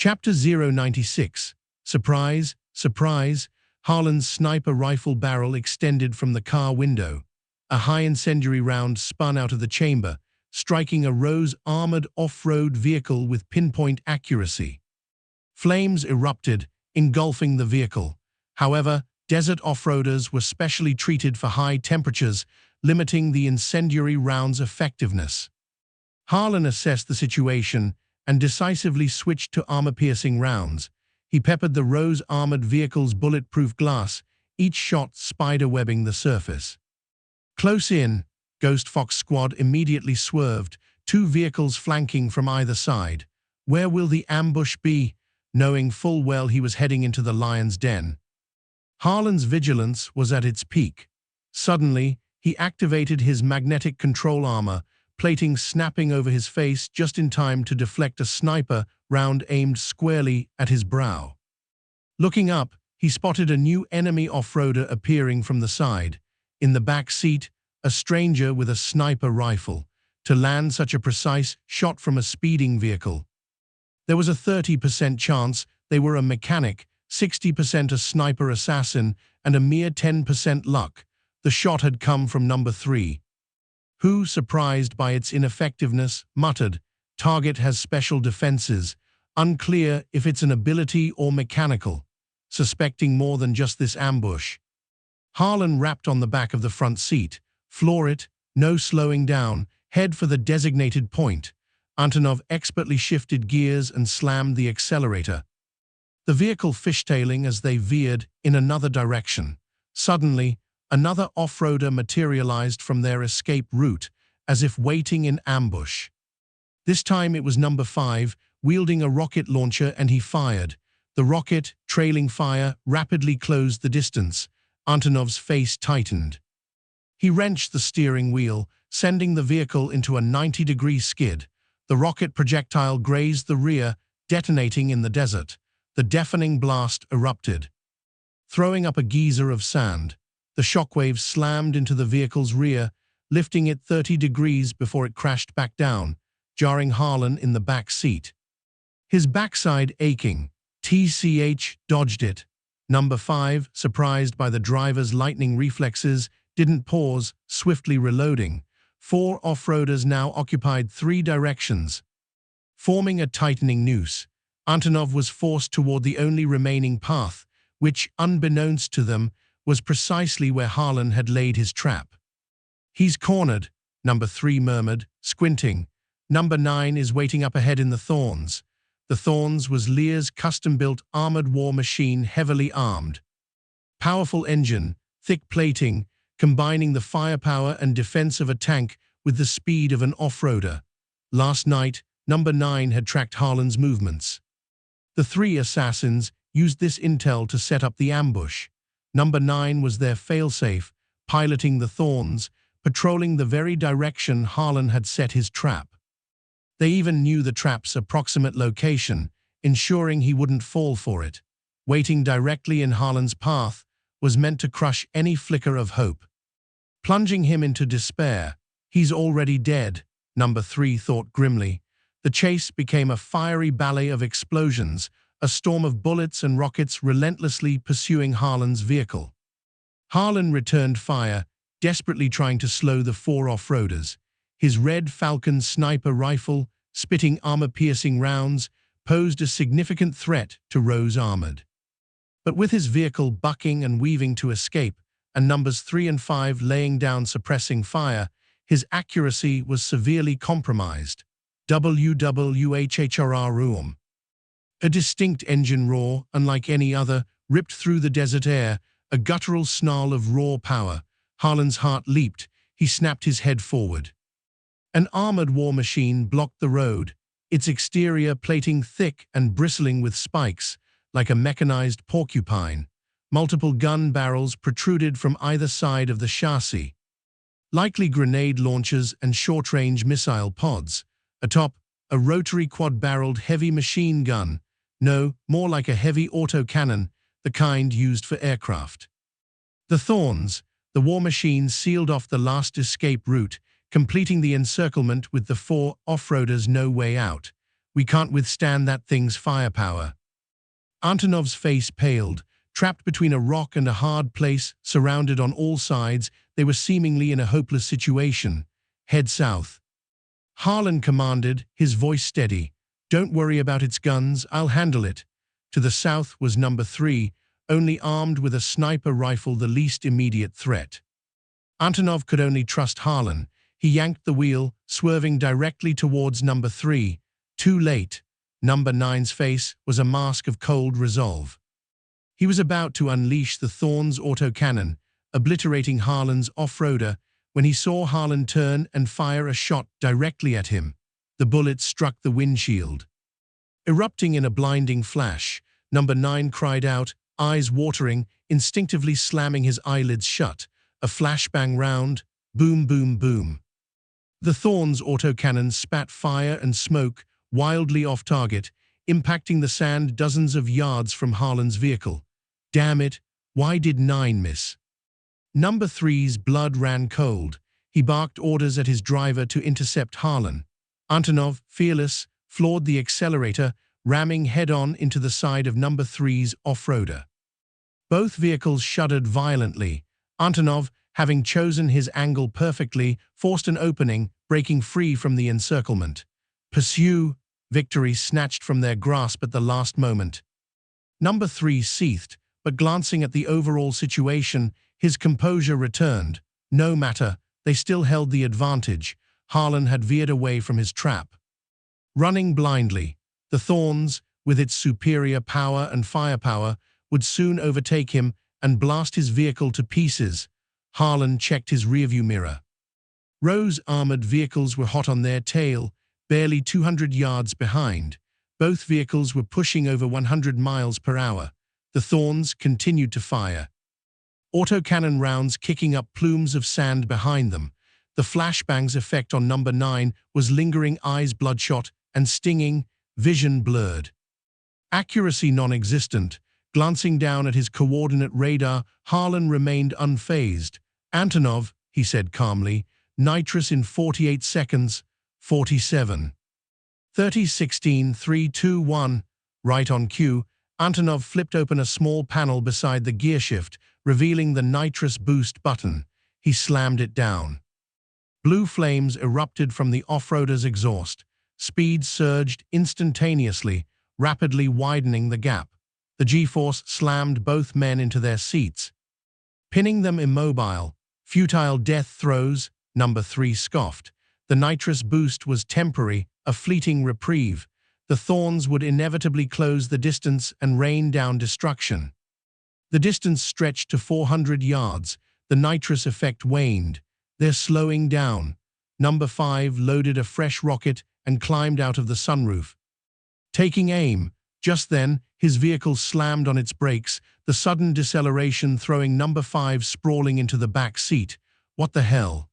Chapter 096. Surprise, surprise. Harlan's sniper rifle barrel extended from the car window. A high incendiary round spun out of the chamber, striking a rose-armored off-road vehicle with pinpoint accuracy. Flames erupted, engulfing the vehicle. However, desert off-roaders were specially treated for high temperatures, limiting the incendiary round's effectiveness. Harlan assessed the situation and decisively switched to armor-piercing rounds. He peppered the rose-armored vehicle's bulletproof glass, each shot spider-webbing the surface. Close in, Ghost Fox Squad immediately swerved, two vehicles flanking from either side. Where will the ambush be? Knowing full well he was heading into the lion's den. Harlan's vigilance was at its peak. Suddenly, he activated his magnetic control armor, plating snapping over his face just in time to deflect a sniper round aimed squarely at his brow. Looking up, he spotted a new enemy off-roader appearing from the side. In the back seat, a stranger with a sniper rifle. To land such a precise shot from a speeding vehicle. There was a 30% chance they were a mechanic, 60% a sniper assassin, and a mere 10% luck. The shot had come from number 3. Who, surprised by its ineffectiveness, muttered, "Target has special defenses, unclear if it's an ability or mechanical," suspecting more than just this ambush. Harlan rapped on the back of the front seat. "Floor it, no slowing down, head for the designated point." Antonov expertly shifted gears and slammed the accelerator. The vehicle fishtailing as they veered in another direction. Suddenly, another off-roader materialized from their escape route, as if waiting in ambush. This time it was number 5, wielding a rocket launcher, and he fired. The rocket, trailing fire, rapidly closed the distance. Antonov's face tightened. He wrenched the steering wheel, sending the vehicle into a 90-degree skid. The rocket projectile grazed the rear, detonating in the desert. The deafening blast erupted, throwing up a geyser of sand. The shockwave slammed into the vehicle's rear, lifting it 30 degrees before it crashed back down, jarring Harlan in the back seat. His backside aching, TCH dodged it. Number 5, surprised by the driver's lightning reflexes, didn't pause, swiftly reloading. 4 off-roaders now occupied 3 directions. Forming a tightening noose, Antonov was forced toward the only remaining path, which, unbeknownst to them, was precisely where Harlan had laid his trap. "He's cornered," number 3 murmured, squinting. "Number 9 is waiting up ahead in the Thorns." The Thorns was Lear's custom-built armored war machine, heavily armed. Powerful engine, thick plating, combining the firepower and defense of a tank with the speed of an off-roader. Last night, number 9 had tracked Harlan's movements. The 3 assassins used this intel to set up the ambush. Number 9 was their failsafe, piloting the Thorns, patrolling the very direction Harlan had set his trap. They even knew the trap's approximate location, ensuring he wouldn't fall for it. Waiting directly in Harlan's path was meant to crush any flicker of hope. Plunging him into despair. "He's already dead," number 3 thought grimly. The chase became a fiery ballet of explosions, a storm of bullets and rockets relentlessly pursuing Harlan's vehicle. Harlan returned fire, desperately trying to slow the 4 off-roaders. His Red Falcon sniper rifle, spitting armor-piercing rounds, posed a significant threat to Rose Armored. But with his vehicle bucking and weaving to escape, and numbers 3 and 5 laying down suppressing fire, his accuracy was severely compromised. WWHHRR. A distinct engine roar, unlike any other, ripped through the desert air, a guttural snarl of raw power. Harlan's heart leaped. He snapped his head forward. An armored war machine blocked the road, its exterior plating thick and bristling with spikes, like a mechanized porcupine. Multiple gun barrels protruded from either side of the chassis. Likely grenade launchers and short-range missile pods. Atop, a rotary quad-barreled heavy machine gun. No, more like a heavy autocannon, the kind used for aircraft. The Thorns, the war machine, sealed off the last escape route, completing the encirclement with the 4 off-roaders no way out. We can't withstand that thing's firepower." Antonov's face paled. Trapped between a rock and a hard place, surrounded on all sides, they were seemingly in a hopeless situation. "Head south." Harlan commanded, his voice steady. "Don't worry about its guns, I'll handle it." To the south was number 3, only armed with a sniper rifle, the least immediate threat. Antonov could only trust Harlan. He yanked the wheel, swerving directly towards number 3. Too late. Number 9's face was a mask of cold resolve. He was about to unleash the Thorn's autocannon, obliterating Harlan's off-roader, when he saw Harlan turn and fire a shot directly at him. The bullet struck the windshield. Erupting in a blinding flash, number 9 cried out, eyes watering, instinctively slamming his eyelids shut. A flashbang round, boom, boom, boom. The Thorn's autocannon spat fire and smoke, wildly off-target, impacting the sand dozens of yards from Harlan's vehicle. Damn it, why did 9 miss? Number 3's blood ran cold. He barked orders at his driver to intercept Harlan. Antonov, fearless, floored the accelerator, ramming head-on into the side of number 3's off-roader. Both vehicles shuddered violently. Antonov, having chosen his angle perfectly, forced an opening, breaking free from the encirclement. Pursue! Victory snatched from their grasp at the last moment. Number 3 seethed, but glancing at the overall situation, his composure returned. No matter, they still held the advantage. Harlan had veered away from his trap. Running blindly, the Thorns, with its superior power and firepower, would soon overtake him and blast his vehicle to pieces. Harlan checked his rearview mirror. Rowe's armored vehicles were hot on their tail, barely 200 yards behind. Both vehicles were pushing over 100 miles per hour. The Thorns continued to fire. Autocannon rounds kicking up plumes of sand behind them. The flashbang's effect on number 9 was lingering, eyes bloodshot and stinging, vision blurred. Accuracy non-existent. Glancing down at his coordinate radar, Harlan remained unfazed. "Antonov," he said calmly, "nitrous in 48 seconds, 47. 30, 16, 3, 2, 1. Right on cue, Antonov flipped open a small panel beside the gearshift, revealing the nitrous boost button. He slammed it down. Blue flames erupted from the off-roader's exhaust. Speed surged instantaneously, rapidly widening the gap. The G-force slammed both men into their seats, pinning them immobile. "Futile death throes," number 3 scoffed. The nitrous boost was temporary, a fleeting reprieve. The Thorns would inevitably close the distance and rain down destruction. The distance stretched to 400 yards. The nitrous effect waned. "They're slowing down." Number 5 loaded a fresh rocket and climbed out of the sunroof. Taking aim, just then, his vehicle slammed on its brakes, the sudden deceleration throwing number 5 sprawling into the back seat. "What the hell?"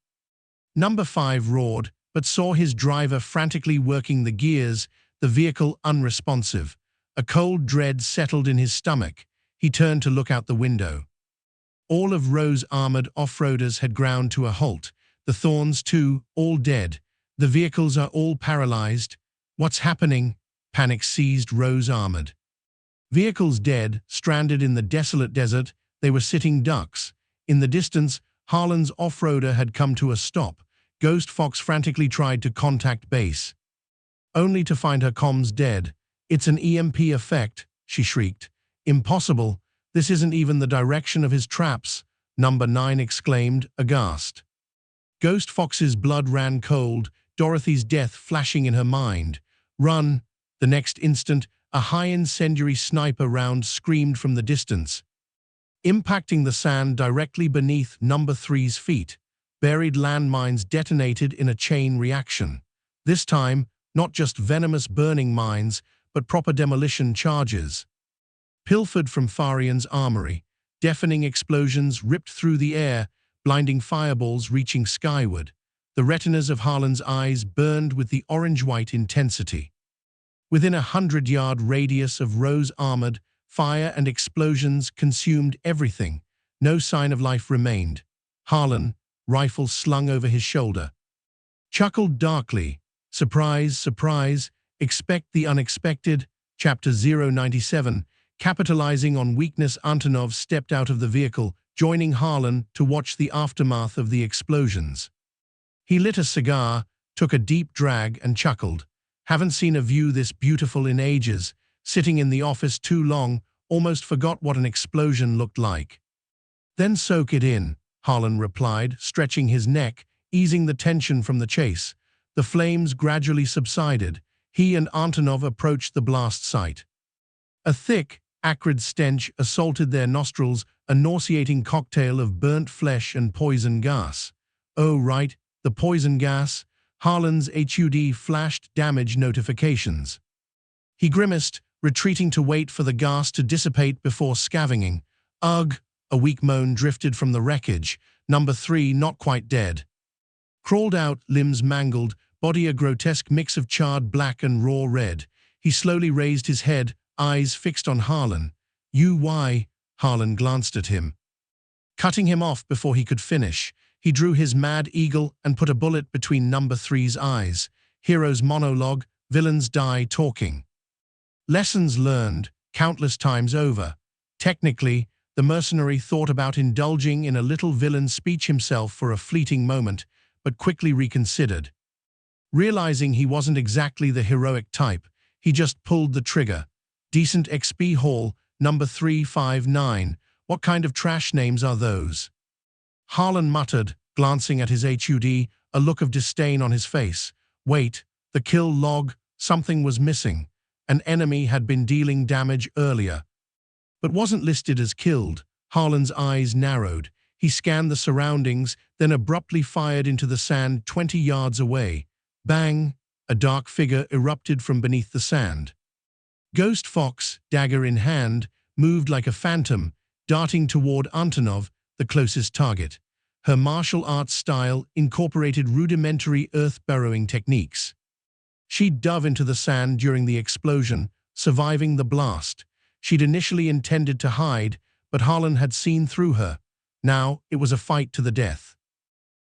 Number 5 roared, but saw his driver frantically working the gears, the vehicle unresponsive. A cold dread settled in his stomach. He turned to look out the window. All of Rowe's armored off-roaders had ground to a halt. The Thorns, too, all dead. The vehicles are all paralyzed. "What's happening?" Panic seized Rowe's armored vehicles. Dead, stranded in the desolate desert, they were sitting ducks. In the distance, Harlan's off-roader had come to a stop. Ghost Fox frantically tried to contact base, only to find her comms dead. "It's an EMP effect," she shrieked. "Impossible. This isn't even the direction of his traps," number 9 exclaimed, aghast. Ghost Fox's blood ran cold, Dorothy's death flashing in her mind. "Run!" The next instant, a high incendiary sniper round screamed from the distance, impacting the sand directly beneath number 3's feet. Buried landmines detonated in a chain reaction. This time, not just venomous burning mines, but proper demolition charges. Pilfered from Farian's armory, deafening explosions ripped through the air, blinding fireballs reaching skyward. The retinas of Harlan's eyes burned with the orange-white intensity. Within a 100-yard radius of Rowe's armored, fire and explosions consumed everything. No sign of life remained. Harlan, rifle slung over his shoulder, chuckled darkly. "Surprise, surprise, Expect the unexpected. Chapter 097. Capitalizing on weakness, Antonov stepped out of the vehicle, joining Harlan to watch the aftermath of the explosions. He lit a cigar, took a deep drag, and chuckled. Haven't seen a view this beautiful in ages. Sitting in the office too long, almost forgot what an explosion looked like. Then soak it in, Harlan replied, stretching his neck, easing the tension from the chase. The flames gradually subsided. He and Antonov approached the blast site. A thick, acrid stench assaulted their nostrils, a nauseating cocktail of burnt flesh and poison gas. Oh, right, the poison gas. Harlan's HUD flashed damage notifications. He grimaced, retreating to wait for the gas to dissipate before scavenging. Ugh, a weak moan drifted from the wreckage. Number 3 not quite dead. Crawled out, limbs mangled, body a grotesque mix of charred black and raw red. He slowly raised his head, eyes fixed on Harlan. You why? Harlan glanced at him. Cutting him off before he could finish, he drew his mad eagle and put a bullet between number 3's eyes. Hero's monologue, villains die talking. Lessons learned, countless times over. Technically, the mercenary thought about indulging in a little villain speech himself for a fleeting moment, but quickly reconsidered. Realizing he wasn't exactly the heroic type, he just pulled the trigger. Decent XP haul, number 359. What kind of trash names are those? Harlan muttered, glancing at his HUD, a look of disdain on his face. Wait, the kill log, something was missing. An enemy had been dealing damage earlier, but wasn't listed as killed. Harlan's eyes narrowed. He scanned the surroundings, then abruptly fired into the sand 20 yards away. Bang! A dark figure erupted from beneath the sand. Ghost Fox, dagger in hand, moved like a phantom, darting toward Antonov, the closest target. Her martial arts style incorporated rudimentary earth-burrowing techniques. She'd dove into the sand during the explosion, surviving the blast. She'd initially intended to hide, but Harlan had seen through her. Now it was a fight to the death.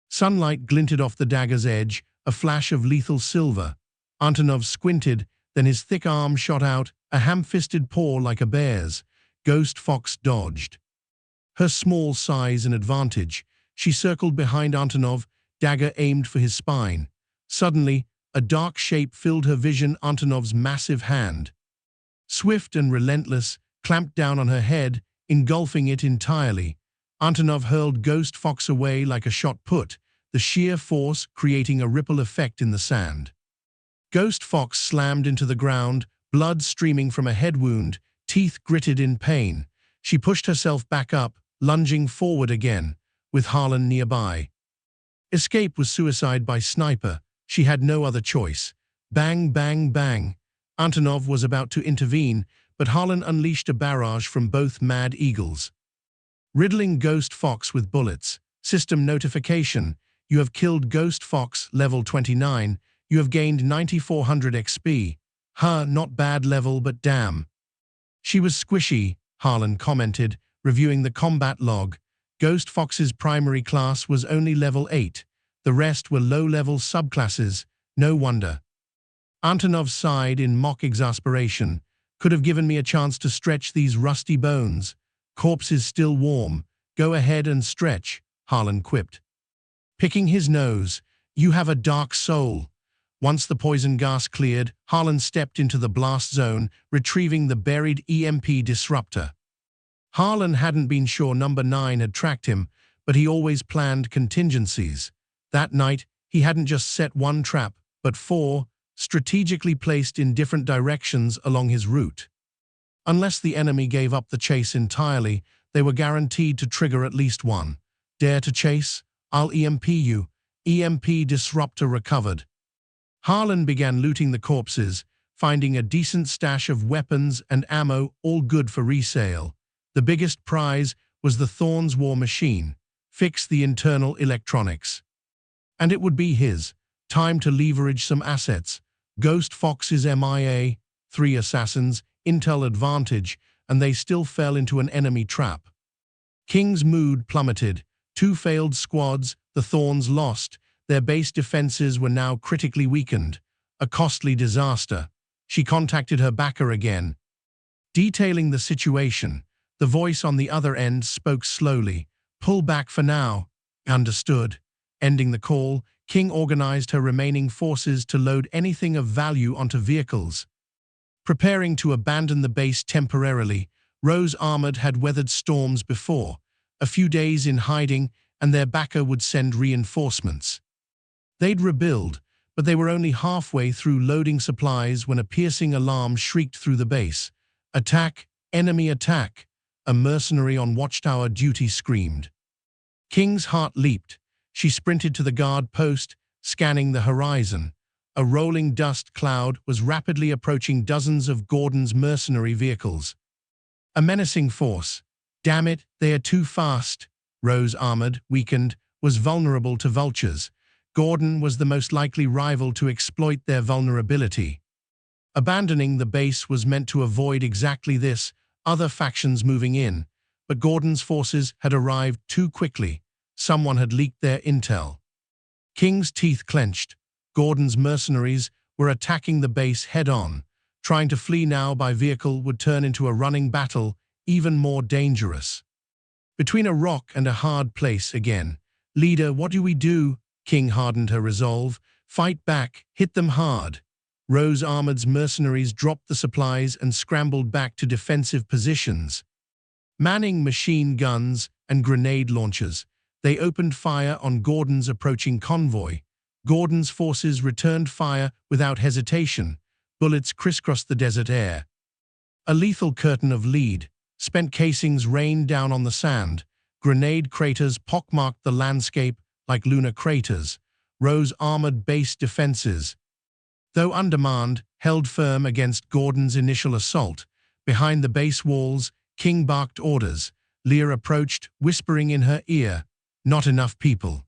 Sunlight glinted off the dagger's edge, a flash of lethal silver. Antonov squinted, then his thick arm shot out, a ham-fisted paw like a bear's. Ghost Fox dodged. Her small size an advantage. She circled behind Antonov, dagger aimed for his spine. Suddenly, a dark shape filled her vision, Antonov's massive hand. Swift and relentless, clamped down on her head, engulfing it entirely. Antonov hurled Ghost Fox away like a shot put, the sheer force creating a ripple effect in the sand. Ghost Fox slammed into the ground, blood streaming from a head wound, teeth gritted in pain. She pushed herself back up, lunging forward again, with Harlan nearby. Escape was suicide by sniper. She had no other choice. Bang, bang, bang. Antonov was about to intervene, but Harlan unleashed a barrage from both Mad Eagles. Riddling Ghost Fox with bullets. System notification. You have killed Ghost Fox, level 29. You have gained 9400 XP. Huh, not bad level, but damn. She was squishy, Harlan commented, reviewing the combat log. Ghost Fox's primary class was only level 8. The rest were low-level subclasses. No wonder. Antonov sighed in mock exasperation. Could have given me a chance to stretch these rusty bones. Corpse is still warm. Go ahead and stretch, Harlan quipped. Picking his nose. You have a dark soul. Once the poison gas cleared, Harlan stepped into the blast zone, retrieving the buried EMP disruptor. Harlan hadn't been sure number 9 had tracked him, but he always planned contingencies. That night, he hadn't just set one trap, but 4, strategically placed in different directions along his route. Unless the enemy gave up the chase entirely, they were guaranteed to trigger at least one. Dare to chase? I'll EMP you. EMP disruptor recovered. Harlan began looting the corpses, finding a decent stash of weapons and ammo, all good for resale. The biggest prize was the Thorn's war machine. Fix the internal electronics. And it would be his. Time to leverage some assets. Ghost Fox's MIA, 3 assassins, intel advantage, and they still fell into an enemy trap. King's mood plummeted. 2 failed squads, the Thorns lost. Their base defenses were now critically weakened. A costly disaster. she contacted her backer again. Detailing the situation, the voice on the other end spoke slowly. "Pull back for now." "Understood." Ending the call, King organized her remaining forces to load anything of value onto vehicles. Preparing to abandon the base temporarily, Rose Armored had weathered storms before, a few days in hiding, and their backer would send reinforcements. They'd rebuild, but they were only halfway through loading supplies when a piercing alarm shrieked through the base. "Attack! Enemy attack!" A mercenary on watchtower duty screamed. King's heart leaped. She sprinted to the guard post, scanning the horizon. A rolling dust cloud was rapidly approaching dozens of Gordon's mercenary vehicles. A menacing force. "Damn it, they are too fast." Rose Armored, weakened, was vulnerable to vultures. Gordon was the most likely rival to exploit their vulnerability. Abandoning the base was meant to avoid exactly this, other factions moving in, but Gordon's forces had arrived too quickly. Someone had leaked their intel. King's teeth clenched. Gordon's mercenaries were attacking the base head-on. Trying to flee now by vehicle would turn into a running battle, even more dangerous. Between a rock and a hard place again. "Leader, what do we do?" King hardened her resolve. "Fight back, hit them hard." Rose Armored's mercenaries dropped the supplies and scrambled back to defensive positions. Manning machine guns and grenade launchers, they opened fire on Gordon's approaching convoy. Gordon's forces returned fire without hesitation. Bullets crisscrossed the desert air. A lethal curtain of lead. Spent casings rained down on the sand. Grenade craters pockmarked the landscape like lunar craters. Rose Armored base defenses, though undermanned, held firm against Gordon's initial assault. Behind the base walls, King barked orders. Lear approached, whispering in her ear, "Not enough people.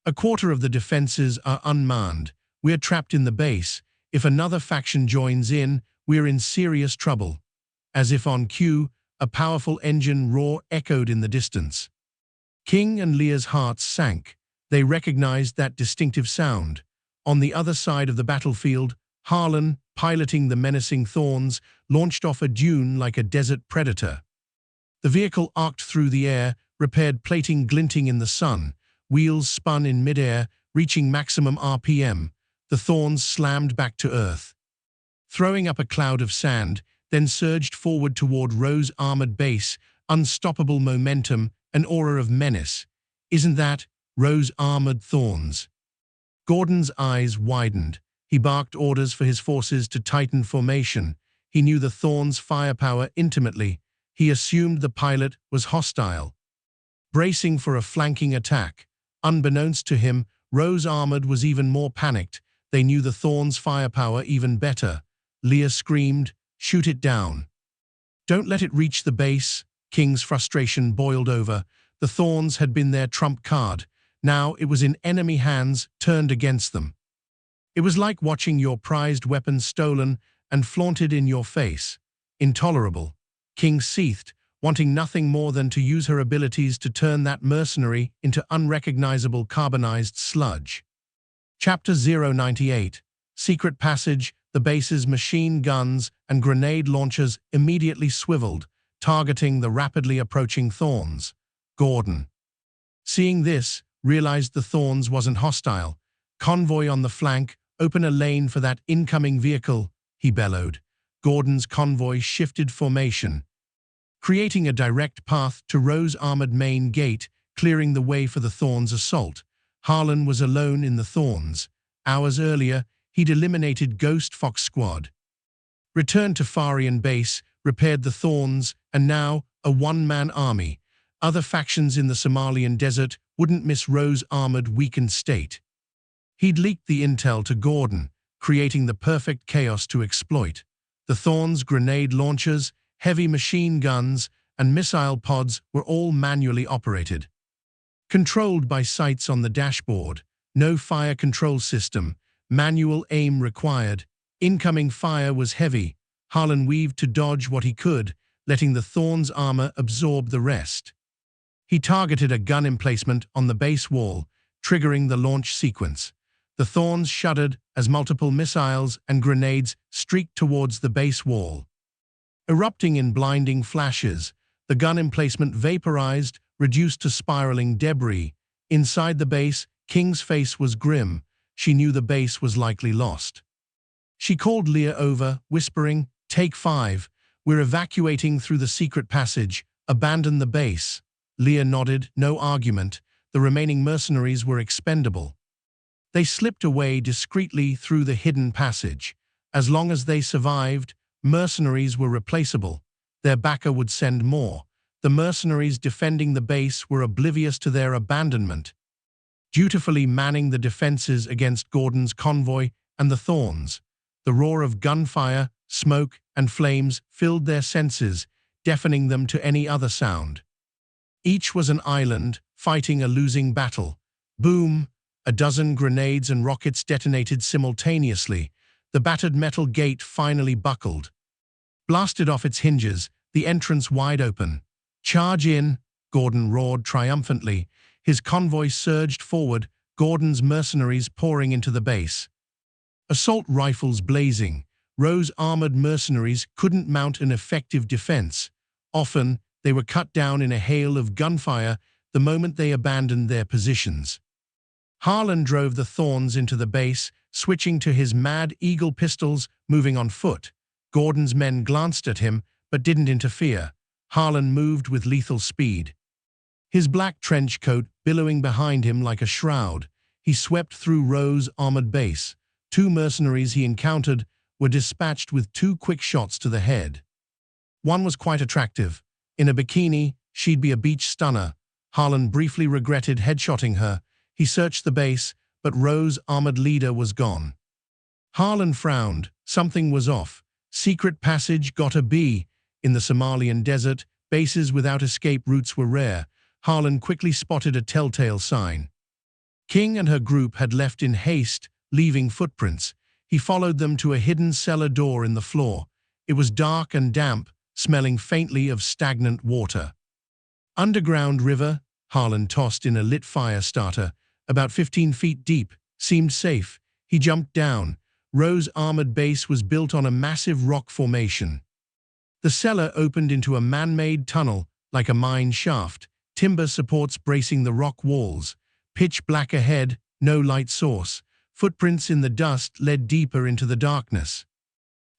A quarter of the defenses are unmanned. We're trapped in the base. If another faction joins in, we're in serious trouble." As if on cue, a powerful engine roar echoed in the distance. King and Lear's hearts sank. They recognized that distinctive sound. On the other side of the battlefield, Harlan, piloting the menacing Thorns, launched off a dune like a desert predator. The vehicle arced through the air, repaired plating glinting in the sun. Wheels spun in midair, reaching maximum RPM. The Thorns slammed back to Earth, throwing up a cloud of sand, then surged forward toward Rose Armored base, unstoppable momentum, an aura of menace. "Isn't that Rose Armored Thorns?" Gordon's eyes widened. He barked orders for his forces to tighten formation. He knew the Thorns' firepower intimately. He assumed the pilot was hostile, bracing for a flanking attack. Unbeknownst to him, Rose Armored was even more panicked. They knew the Thorns' firepower even better. Lear screamed, "Shoot it down." "Don't let it reach the base." King's frustration boiled over. The Thorns had been their trump card. Now it was in enemy hands, turned against them. It was like watching your prized weapon stolen and flaunted in your face. Intolerable. King seethed, wanting nothing more than to use her abilities to turn that mercenary into unrecognizable carbonized sludge. Chapter 098. Secret Passage. The base's machine guns and grenade launchers immediately swiveled, targeting the rapidly approaching Thorns. Gordon, seeing this, realized the Thorns wasn't hostile. "Convoy on the flank, open a lane for that incoming vehicle," he bellowed. Gordon's convoy shifted formation, creating a direct path to Rose Armored main gate, clearing the way for the Thorns' assault. Harlan was alone in the Thorns. Hours earlier, he'd eliminated Ghost Fox Squad, returned to Farian base, repaired the Thorns, and now a one-man army. Other factions in the Somalian desert wouldn't miss Rose Armored weakened state. He'd leaked the intel to Gordon, creating the perfect chaos to exploit. The Thorns' grenade launchers, heavy machine guns, and missile pods were all manually operated, controlled by sights on the dashboard. No fire control system, manual aim required. Incoming fire was heavy. Harlan weaved to dodge what he could, letting the Thorns' armor absorb the rest. He targeted a gun emplacement on the base wall, triggering the launch sequence. The Thorns shuddered as multiple missiles and grenades streaked towards the base wall. Erupting in blinding flashes, the gun emplacement vaporized, reduced to spiraling debris. Inside the base, King's face was grim. She knew the base was likely lost. She called Leah over, whispering, "Take 5. We're evacuating through the secret passage. Abandon the base." Leah nodded, no argument. The remaining mercenaries were expendable. They slipped away discreetly through the hidden passage. As long as they survived, mercenaries were replaceable. Their backer would send more. The mercenaries defending the base were oblivious to their abandonment, dutifully manning the defenses against Gordon's convoy and the Thorns. The roar of gunfire, smoke, and flames filled their senses, deafening them to any other sound. Each was an island, fighting a losing battle. Boom! A dozen grenades and rockets detonated simultaneously. The battered metal gate finally buckled. Blasted off its hinges, the entrance wide open. "Charge in!" Gordon roared triumphantly. His convoy surged forward, Gordon's mercenaries pouring into the base. Assault rifles blazing, rose-armored mercenaries couldn't mount an effective defense. Often, they were cut down in a hail of gunfire the moment they abandoned their positions. Harlan drove the Thorns into the base, switching to his Mad Eagle pistols, moving on foot. Gordon's men glanced at him, but didn't interfere. Harlan moved with lethal speed. His black trench coat billowing behind him like a shroud, he swept through Rowe's armored base. 2 mercenaries he encountered were dispatched with 2 quick shots to the head. One was quite attractive. In a bikini, she'd be a beach stunner. Harlan briefly regretted headshotting her. He searched the base, but Rowe's armored leader was gone. Harlan frowned. Something was off. Secret passage gotta be. In the Somalian desert, bases without escape routes were rare. Harlan quickly spotted a telltale sign. King and her group had left in haste, leaving footprints. He followed them to a hidden cellar door in the floor. It was dark and damp, smelling faintly of stagnant water. Underground river, Harlan tossed in a lit fire starter, about 15 feet deep, seemed safe. He jumped down. Rowe's armored base was built on a massive rock formation. The cellar opened into a man-made tunnel, like a mine shaft, timber supports bracing the rock walls. Pitch black ahead, no light source. Footprints in the dust led deeper into the darkness.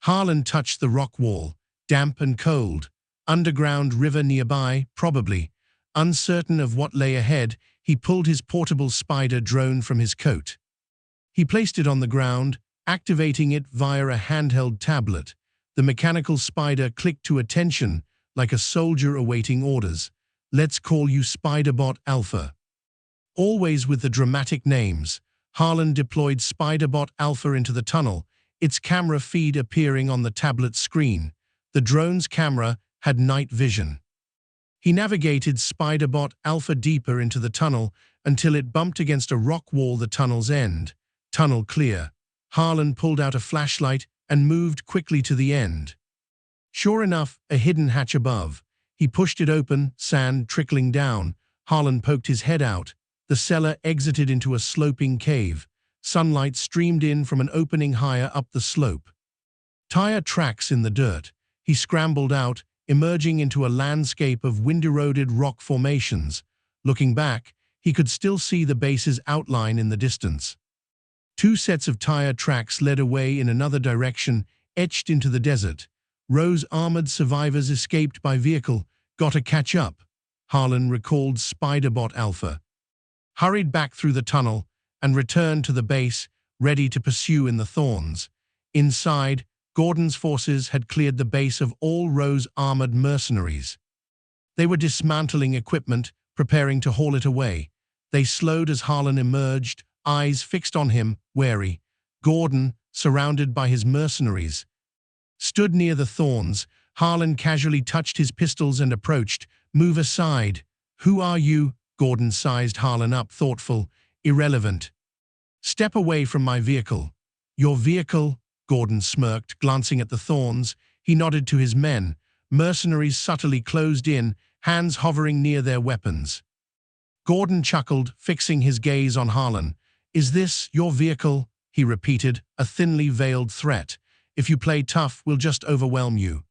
Harlan touched the rock wall, damp and cold. Underground river nearby, probably. Uncertain of what lay ahead, he pulled his portable spider drone from his coat. He placed it on the ground, activating it via a handheld tablet. The mechanical spider clicked to attention, like a soldier awaiting orders. "Let's call you Spiderbot Alpha." Always with the dramatic names, Harlan deployed Spiderbot Alpha into the tunnel, its camera feed appearing on the tablet screen. The drone's camera had night vision. He navigated Spiderbot Alpha deeper into the tunnel until it bumped against a rock wall the tunnel's end. Tunnel clear. Harlan pulled out a flashlight and moved quickly to the end. Sure enough, a hidden hatch above. He pushed it open, sand trickling down. Harlan poked his head out. The cellar exited into a sloping cave. Sunlight streamed in from an opening higher up the slope. Tire tracks in the dirt. He scrambled out, emerging into a landscape of wind-eroded rock formations. Looking back, he could still see the base's outline in the distance. 2 sets of tire tracks led away in another direction, etched into the desert. Rowe's armored survivors escaped by vehicle. Gotta catch up. Harlan recalled Spiderbot Alpha, hurried back through the tunnel, and returned to the base, ready to pursue in the Thorns. Inside, Gordon's forces had cleared the base of all Rowe's armored mercenaries. They were dismantling equipment, preparing to haul it away. They slowed as Harlan emerged, eyes fixed on him, wary. Gordon, surrounded by his mercenaries, stood near the Thorns. Harlan casually touched his pistols and approached. "Move aside." "Who are you?" Gordon sized Harlan up, thoughtful. "Irrelevant." "Step away from my vehicle." "Your vehicle?" Gordon smirked, glancing at the Thorns. He nodded to his men. Mercenaries subtly closed in, hands hovering near their weapons. Gordon chuckled, fixing his gaze on Harlan. "Is this your vehicle?" he repeated, a thinly veiled threat. "If you play tough, we'll just overwhelm you."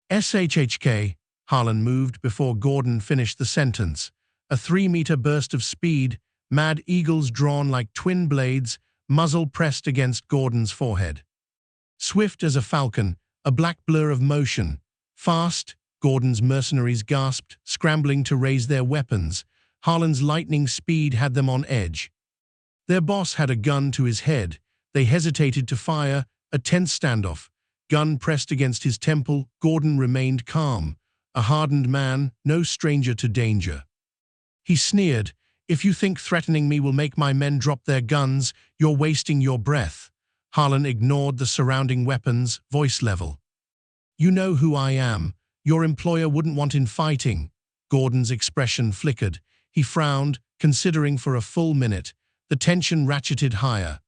"SHHK," Harlan moved before Gordon finished the sentence. A 3-meter burst of speed, mad eagles drawn like twin blades, muzzle pressed against Gordon's forehead. Swift as a falcon, a black blur of motion. Fast, Gordon's mercenaries gasped, scrambling to raise their weapons. Harlan's lightning speed had them on edge. Their boss had a gun to his head. They hesitated to fire, a tense standoff. Gun pressed against his temple, Gordon remained calm. A hardened man, no stranger to danger. He sneered, "If you think threatening me will make my men drop their guns, you're wasting your breath." Harlan ignored the surrounding weapons, voice level. "You know who I am. Your employer wouldn't want in fighting." Gordon's expression flickered. He frowned, considering for a full minute. The tension ratcheted higher.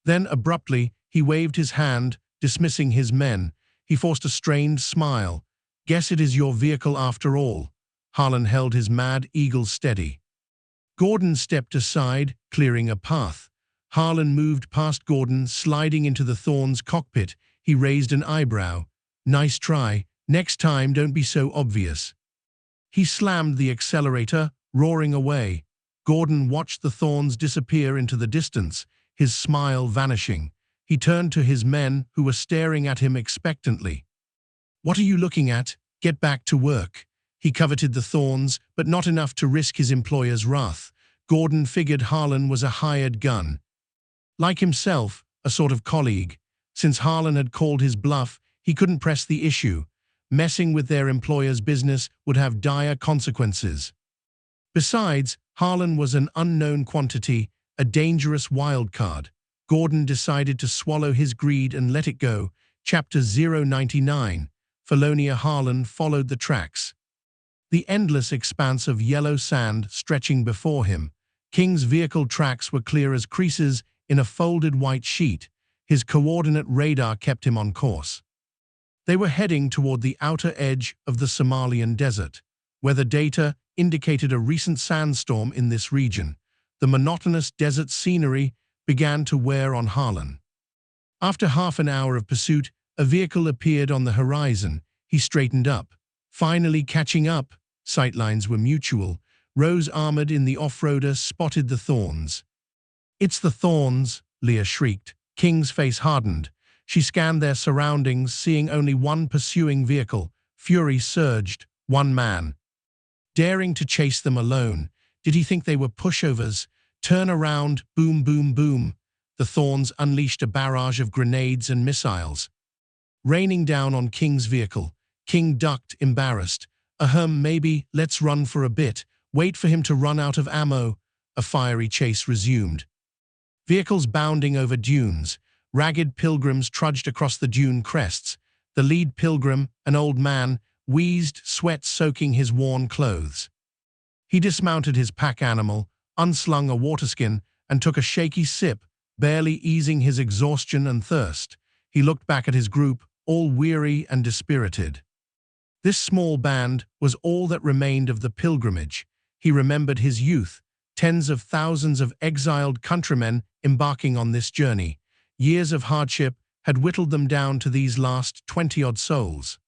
Then, abruptly, he waved his hand, dismissing his men. He forced a strained smile. "Guess it is your vehicle after all." Harlan held his mad eagle steady. Gordon stepped aside, clearing a path. Harlan moved past Gordon, sliding into the Thorn's cockpit. He raised an eyebrow. "Nice try. Next time, don't be so obvious." He slammed the accelerator, roaring away. Gordon watched the Thorns disappear into the distance, his smile vanishing. He turned to his men, who were staring at him expectantly. "What are you looking at? Get back to work." He coveted the Thorns, but not enough to risk his employer's wrath. Gordon figured Harlan was a hired gun. Like himself, a sort of colleague. Since Harlan had called his bluff, he couldn't press the issue. Messing with their employer's business would have dire consequences. Besides, Harlan was an unknown quantity, a dangerous wildcard. Gordon decided to swallow his greed and let it go. Chapter 099. Felonia. Harlan followed the tracks. The endless expanse of yellow sand stretching before him. King's vehicle tracks were clear as creases in a folded white sheet. His coordinate radar kept him on course. They were heading toward the outer edge of the Somalian desert. Weather data indicated a recent sandstorm in this region. The monotonous desert scenery began to wear on Harlan. After half an hour of pursuit, a vehicle appeared on the horizon. He straightened up. Finally catching up, sightlines were mutual. Rose, armored in the off-roader, spotted the Thorns. "It's the Thorns," Leah shrieked. King's face hardened. She scanned their surroundings, seeing only one pursuing vehicle. Fury surged. One man. Daring to chase them alone. Did he think they were pushovers? Turn around, boom, boom, boom. The Thorns unleashed a barrage of grenades and missiles, raining down on King's vehicle. King ducked, embarrassed. Maybe, let's run for a bit. Wait for him to run out of ammo." A fiery chase resumed. Vehicles bounding over dunes. Ragged pilgrims trudged across the dune crests. The lead pilgrim, an old man, wheezed, sweat soaking his worn clothes. He dismounted his pack animal, unslung a waterskin, and took a shaky sip, barely easing his exhaustion and thirst. He looked back at his group, all weary and dispirited. This small band was all that remained of the pilgrimage. He remembered his youth, tens of thousands of exiled countrymen embarking on this journey. Years of hardship had whittled them down to these last 20-odd souls.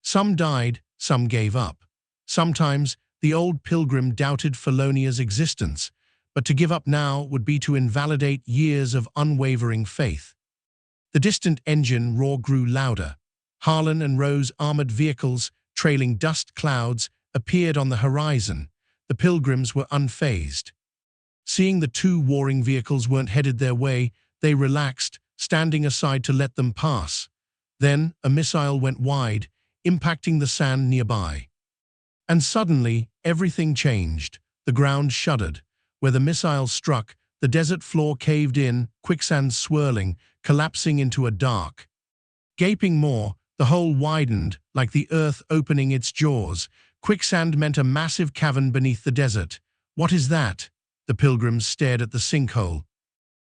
Some died, some gave up. Sometimes the old pilgrim doubted Felonia's existence, but to give up now would be to invalidate years of unwavering faith. The distant engine roar grew louder. Harlan and Rose armored vehicles, trailing dust clouds, appeared on the horizon. The pilgrims were unfazed. Seeing the two warring vehicles weren't headed their way, they relaxed, standing aside to let them pass. Then a missile went wide, impacting the sand nearby. And suddenly, everything changed. The ground shuddered. Where the missile struck, the desert floor caved in, quicksand swirling, collapsing into a dark, gaping maw. The hole widened, like the earth opening its jaws. Quicksand meant a massive cavern beneath the desert. "What is that?" The pilgrims stared at the sinkhole.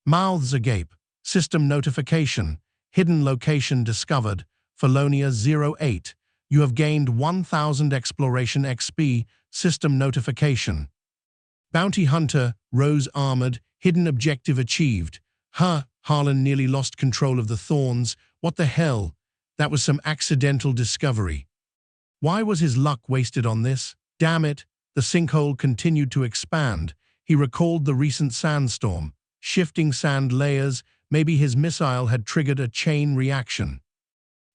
Mouths agape. System notification. Hidden location discovered. Felonia 08. You have gained 1000 exploration XP. System notification. Bounty hunter, Rose armored, Hidden objective achieved. Huh, Harlan nearly lost control of the thorns. What the hell? That was some accidental discovery. Why was his luck wasted on this? Damn it, the sinkhole continued to expand. He recalled the recent sandstorm. Shifting sand layers, maybe his missile had triggered a chain reaction.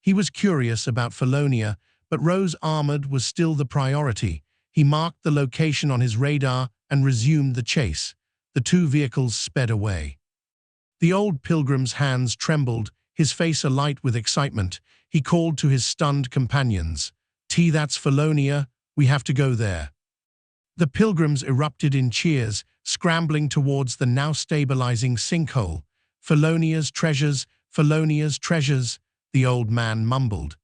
He was curious about Felonia, but Rose Armored was still the priority. He marked the location on his radar and resumed the chase. The two vehicles sped away. The old pilgrim's hands trembled, his face alight with excitement. He called to his stunned companions. That's Felonia, we have to go there. The pilgrims erupted in cheers, scrambling towards the now stabilizing sinkhole. Felonia's treasures, the old man mumbled.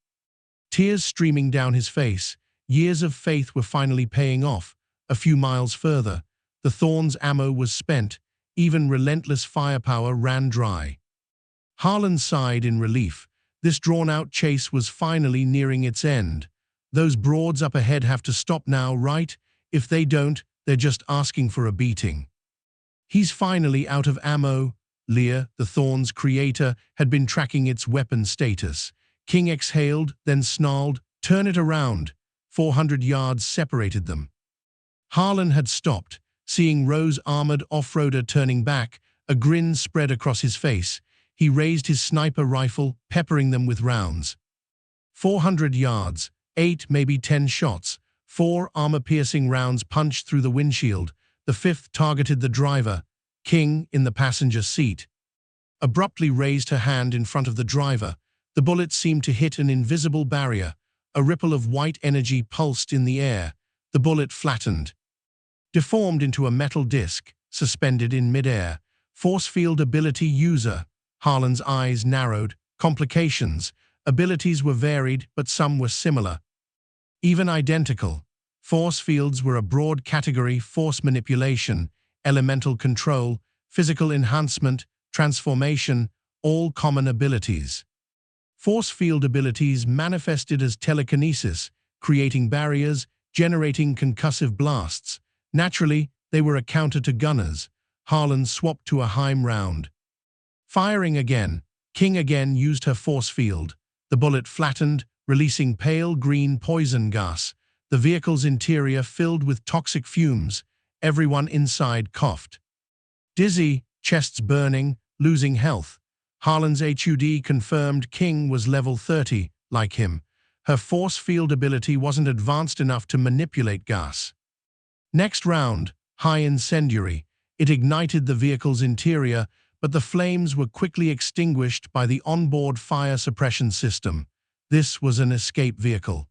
Tears streaming down his face, years of faith were finally paying off. A few miles further, the Thorn's ammo was spent, even relentless firepower ran dry. Harlan sighed in relief. This drawn-out chase was finally nearing its end. Those broads up ahead have to stop now, right? If they don't, they're just asking for a beating. He's finally out of ammo. Lear, the Thorn's creator, had been tracking its weapon status. King exhaled, then snarled, "Turn it around." 400 yards separated them. Harlan had stopped. Seeing Rose Armored off-roader turning back, a grin spread across his face. He raised his sniper rifle, peppering them with rounds. 400 yards, 8, maybe 10 shots. 4 armor-piercing rounds punched through the windshield. The 5th targeted the driver. King, in the passenger seat, abruptly raised her hand in front of the driver. The bullet seemed to hit an invisible barrier. A ripple of white energy pulsed in the air. The bullet flattened, deformed into a metal disc, suspended in midair. Force field ability user. Harlan's eyes narrowed. Complications. Abilities were varied, but some were similar, even identical. Force fields were a broad category: force manipulation, elemental control, physical enhancement, transformation, all common abilities. Force field abilities manifested as telekinesis, creating barriers, generating concussive blasts. Naturally, they were a counter to gunners. Harlan swapped to a Heim round. Firing again, King again used her force field. The bullet flattened, releasing pale green poison gas. The vehicle's interior filled with toxic fumes. Everyone inside coughed. Dizzy, chests burning, losing health. Harlan's HUD confirmed King was level 30, like him. Her force field ability wasn't advanced enough to manipulate gas. Next round, high incendiary. It ignited the vehicle's interior, but the flames were quickly extinguished by the onboard fire suppression system. This was an escape vehicle.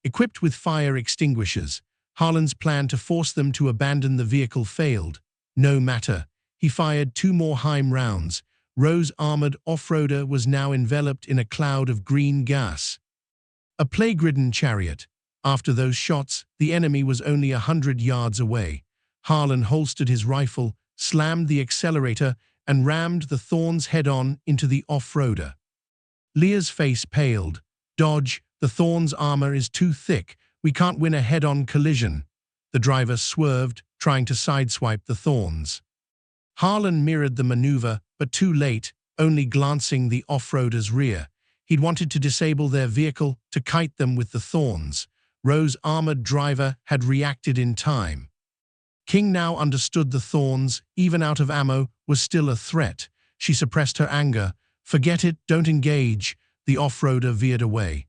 Equipped with fire extinguishers, Harlan's plan to force them to abandon the vehicle failed. No matter. He fired 2 more Heim rounds. Rose Armored off-roader was now enveloped in a cloud of green gas. A plague-ridden chariot. After those shots, the enemy was only 100 yards away. Harlan holstered his rifle, slammed the accelerator, and rammed the Thorns head-on into the off-roader. Lear's face paled. "Dodge, the Thorn's armor is too thick. We can't win a head-on collision." The driver swerved, trying to sideswipe the Thorns. Harlan mirrored the maneuver, but too late, only glancing the off-roader's rear. He'd wanted to disable their vehicle, to kite them with the Thorns. Rose Armored driver had reacted in time. King now understood the Thorns, even out of ammo, was still a threat. She suppressed her anger. "Forget it, don't engage." The off-roader veered away.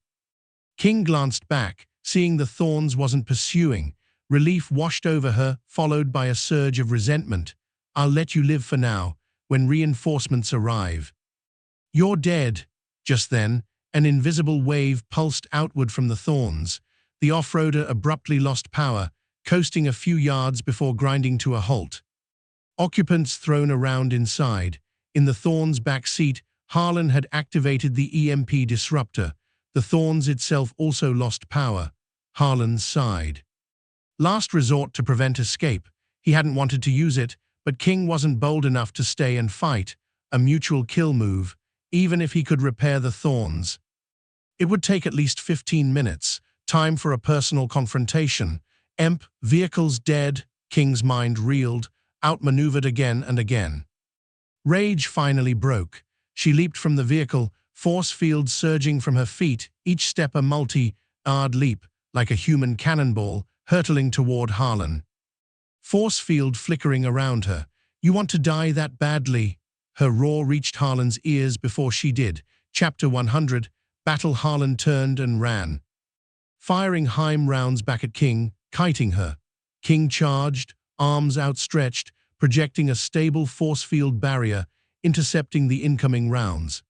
King glanced back, seeing the Thorns wasn't pursuing. Relief washed over her, followed by a surge of resentment. "I'll let you live for now, when reinforcements arrive." "You're dead." Just then, an invisible wave pulsed outward from the Thorns. The off-roader abruptly lost power, coasting a few yards before grinding to a halt. Occupants thrown around inside. In the Thorn's back seat, Harlan had activated the EMP disruptor. The Thorns itself also lost power. Harlan sighed. Last resort to prevent escape. He hadn't wanted to use it, but King wasn't bold enough to stay and fight. A mutual kill move, even if he could repair the Thorns. It would take at least 15 minutes. Time for a personal confrontation. Vehicles dead. King's mind reeled. outmaneuvered again and again. Rage finally broke. She leaped from the vehicle, force field surging from her feet, each step a multi-yard leap, like a human cannonball, hurtling toward Harlan. Force field flickering around her. "You want to die that badly?" Her roar reached Harlan's ears before she did. Chapter 100, Battle. Harlan turned and ran, firing Heim rounds back at King, kiting her. King charged, arms outstretched, projecting a stable force field barrier, intercepting the incoming rounds.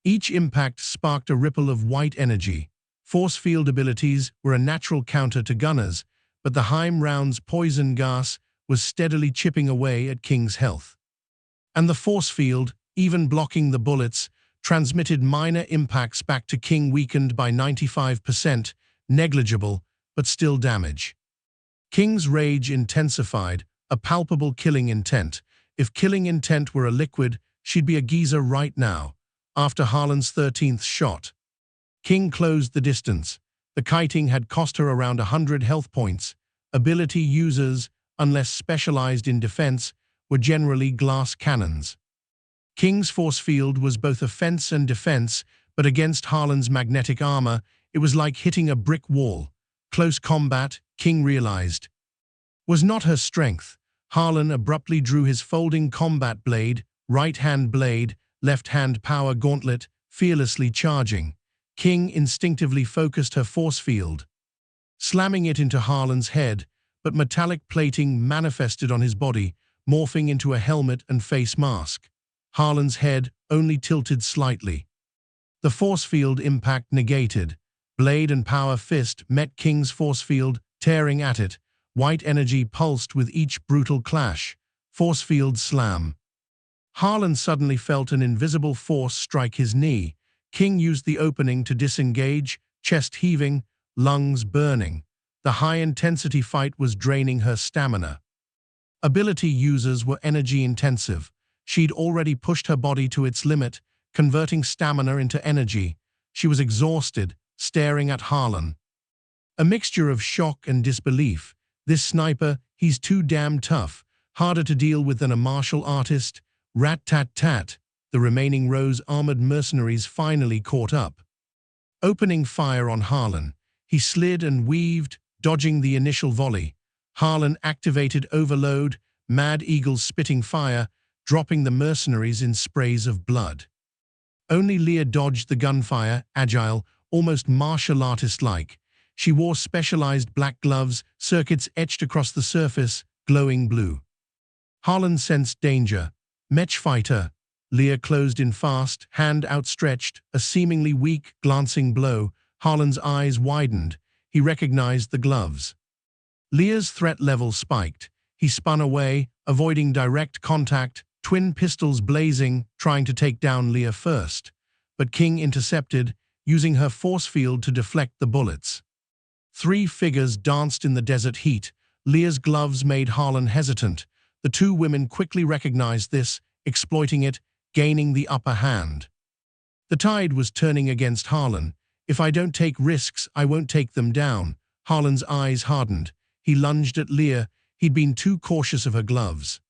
Each impact sparked a ripple of white energy. Force field abilities were a natural counter to gunners, but the Heim round's poison gas was steadily chipping away at King's health. And the force field, even blocking the bullets, transmitted minor impacts back to King, weakened by 95%, negligible, but still damage. King's rage intensified, a palpable killing intent. If killing intent were a liquid, she'd be a geezer right now. After Harlan's 13th shot, King closed the distance. The kiting had cost her around 100 health points. Ability users, unless specialized in defense, were generally glass cannons. King's force field was both offense and defense, but against Harlan's magnetic armor, it was like hitting a brick wall. Close combat, King realized, was not her strength. Harlan abruptly drew his folding combat blade, right-hand blade, left-hand power gauntlet, fearlessly charging. King instinctively focused her force field, slamming it into Harlan's head, but metallic plating manifested on his body, morphing into a helmet and face mask. Harlan's head only tilted slightly. The force field impact negated. Blade and power fist met King's force field, tearing at it. White energy pulsed with each brutal clash. Force field slam. Harlan suddenly felt an invisible force strike his knee. King used the opening to disengage, chest heaving, lungs burning. The high-intensity fight was draining her stamina. Ability users were energy-intensive. She'd already pushed her body to its limit, converting stamina into energy. She was exhausted, staring at Harlan. A mixture of shock and disbelief. This sniper, he's too damn tough, harder to deal with than a martial artist. Rat-tat-tat. The remaining Rose armored mercenaries finally caught up, opening fire on Harlan. He slid and weaved, dodging the initial volley. Harlan activated Overload, Mad Eagle's spitting fire, dropping the mercenaries in sprays of blood. Only Leah dodged the gunfire, agile, almost martial artist-like. She wore specialized black gloves, circuits etched across the surface, glowing blue. Harlan sensed danger. Mech fighter. Leah closed in fast, hand outstretched, a seemingly weak, glancing blow. Harlan's eyes widened. He recognized the gloves. Leah's threat level spiked. He spun away, avoiding direct contact, twin pistols blazing, trying to take down Leah first. But King intercepted, using her force field to deflect the bullets. Three figures danced in the desert heat. Leah's gloves made Harlan hesitant. The two women quickly recognized this, exploiting it, gaining the upper hand. The tide was turning against Harlan. If I don't take risks, I won't take them down. Harlan's eyes hardened. He lunged at Leah. He'd been too cautious of her gloves.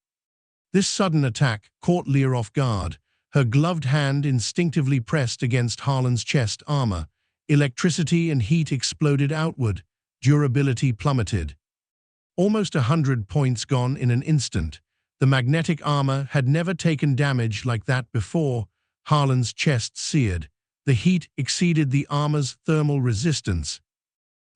This sudden attack caught Leah off guard. Her gloved hand instinctively pressed against Harlan's chest armor. Electricity and heat exploded outward. Durability plummeted. Almost 100 points gone in an instant. The magnetic armor had never taken damage like that before. Harlan's chest seared. The heat exceeded the armor's thermal resistance,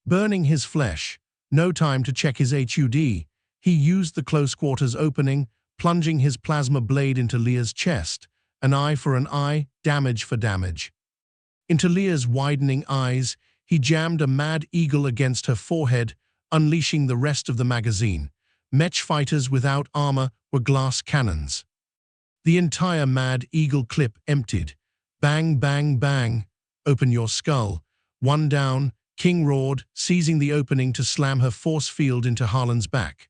burning his flesh. No time to check his HUD. He used the close quarters opening, plunging his plasma blade into Leah's chest. An eye for an eye, damage for damage. Into Leah's widening eyes, he jammed a Mad Eagle against her forehead, unleashing the rest of the magazine. Mech fighters without armor were glass cannons. The entire Mad Eagle clip emptied. Bang, bang, bang. Open your skull. One down, King roared, seizing the opening to slam her force field into Harlan's back.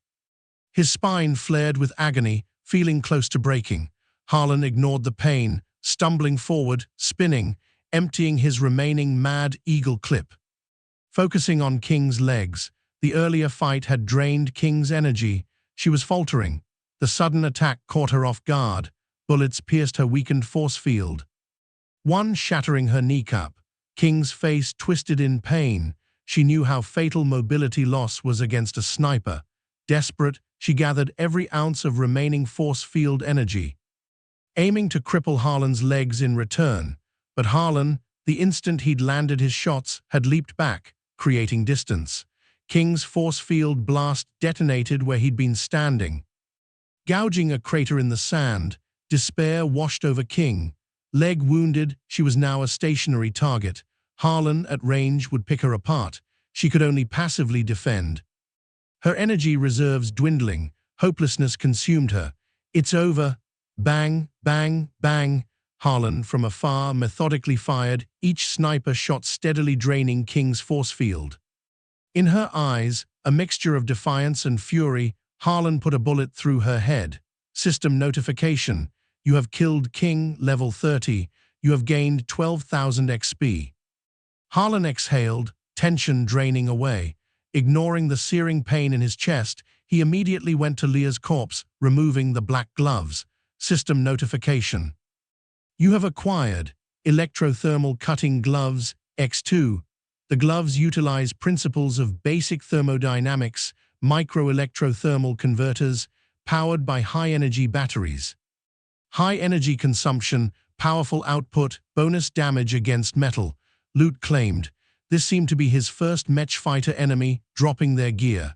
His spine flared with agony, feeling close to breaking. Harlan ignored the pain, stumbling forward, spinning, emptying his remaining Mad Eagle clip. Focusing on King's legs, the earlier fight had drained King's energy. She was faltering. The sudden attack caught her off guard. Bullets pierced her weakened force field, one shattering her kneecap. King's face twisted in pain. She knew how fatal mobility loss was against a sniper. Desperate, she gathered every ounce of remaining force field energy, aiming to cripple Harlan's legs in return. But Harlan, the instant he'd landed his shots, had leaped back, creating distance. King's force field blast detonated where he'd been standing, gouging a crater in the sand. Despair washed over King. Leg wounded, she was now a stationary target. Harlan, at range, would pick her apart. She could only passively defend. Her energy reserves dwindling. Hopelessness consumed her. It's over. Bang, bang, bang. Harlan, from afar, methodically fired, each sniper shot steadily draining King's force field. In her eyes, a mixture of defiance and fury, Harlan put a bullet through her head. System notification. You have killed King, level 30. You have gained 12,000 XP. Harlan exhaled, tension draining away. Ignoring the searing pain in his chest, he immediately went to Leah's corpse, removing the black gloves. System notification. You have acquired electrothermal cutting gloves, X2. The gloves utilize principles of basic thermodynamics, microelectrothermal converters, powered by high-energy batteries. High energy consumption, powerful output, bonus damage against metal, Loot claimed. This seemed to be his first mech fighter enemy, dropping their gear.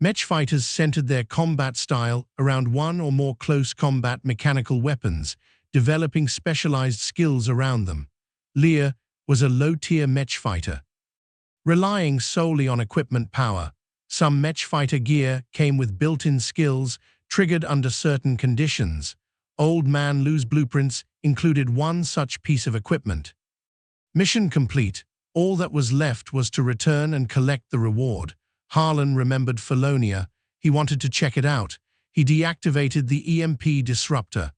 Mech fighters centered their combat style around one or more close combat mechanical weapons, developing specialized skills around them. Leah was a low-tier mech fighter, relying solely on equipment power. Some mech fighter gear came with built-in skills triggered under certain conditions. Old Man Lou's blueprints included one such piece of equipment. Mission complete. All that was left was to return and collect the reward. Harlan remembered Felonia. He wanted to check it out. He deactivated the EMP disruptor,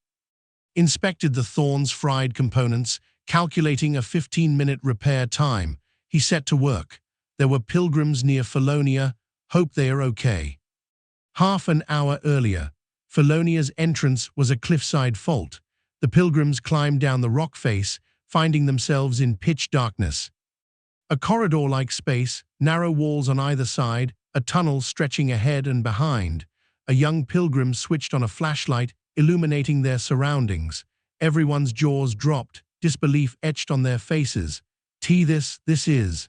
inspected the Thorn's fried components, calculating a 15-minute repair time. He set to work. There were pilgrims near Felonia. Hope they are okay. Half an hour earlier, Felonia's entrance was a cliffside fault. The pilgrims climbed down the rock face, finding themselves in pitch darkness. A corridor-like space, narrow walls on either side, a tunnel stretching ahead and behind. A young pilgrim switched on a flashlight, illuminating their surroundings. Everyone's jaws dropped, disbelief etched on their faces. This is.